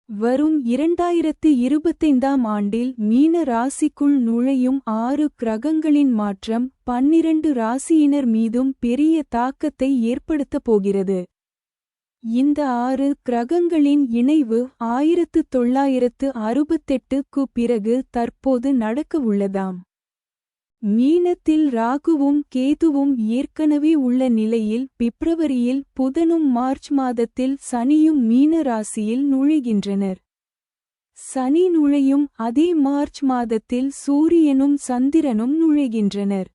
வரும் 2025ஆம் ஆண்டில் மீன ராசிக்குள் நுழையும் 6 கிரகங்களின் மாற்றம் 12 ராசியினர் மீதும் பெரிய தாக்கத்தை ஏற்படுத்தப் போகிறது. இந்த 6 கிரகங்களின் இணைவு 1968க்கு பிறகு தற்போது நடக்கவுள்ளதாம். மீனத்தில் ராகுவும் கேதுவும் ஏற்கனவே உள்ள நிலையில் பிப்ரவரியில் புதனும் மார்ச் மாதத்தில் சனியும் மீன ராசியில் நுழைகின்றனர். சனி நுழையும் அதே மார்ச் மாதத்தில் சூரியனும் சந்திரனும் நுழைகின்றனர்.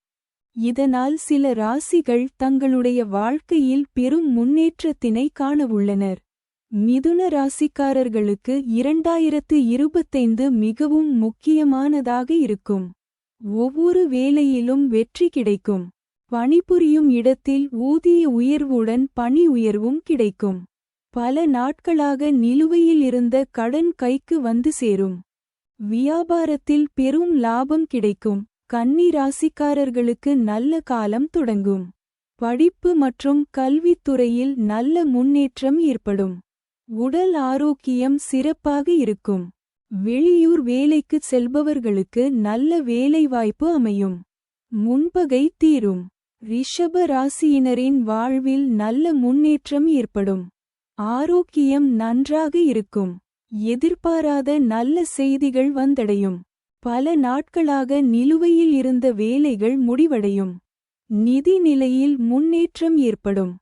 இதனால் சில ராசிகள் தங்களுடைய வாழ்க்கையில் பெரும் முன்னேற்றத்தினை காணவுள்ளனர். மிதுன ராசிக்காரர்களுக்கு 2025 மிகவும் முக்கியமானதாக இருக்கும். ஒவ்வொரு வேலையிலும் வெற்றி கிடைக்கும். பணிபுரியும் இடத்தில் ஊதிய உயர்வுடன் பணி உயர்வும் கிடைக்கும். பல நாட்களாக நிலுவையில் இருந்த கடன் கைக்கு வந்து சேரும். வியாபாரத்தில் பெரும் லாபம் கிடைக்கும். கன்னி ராசிக்காரர்களுக்கு நல்ல காலம் தொடங்கும். படிப்பு மற்றும் கல்வித்துறையில் நல்ல முன்னேற்றம் ஏற்படும். உடல் ஆரோக்கியம் சிறப்பாக இருக்கும். வெளியூர் வேலைக்கு செல்பவர்களுக்கு நல்ல வேலைவாய்ப்பு அமையும். முன்பகை தீரும். ரிஷப ராசியினரின் வாழ்வில் நல்ல முன்னேற்றம் ஏற்படும். ஆரோக்கியம் நன்றாக இருக்கும். எதிர்பாராத நல்ல செய்திகள் வந்தடையும். பல நாட்களாக நிலுவையில் இருந்த வேலைகள் முடிவடையும். நிதி நிலையில் முன்னேற்றம் ஏற்படும்.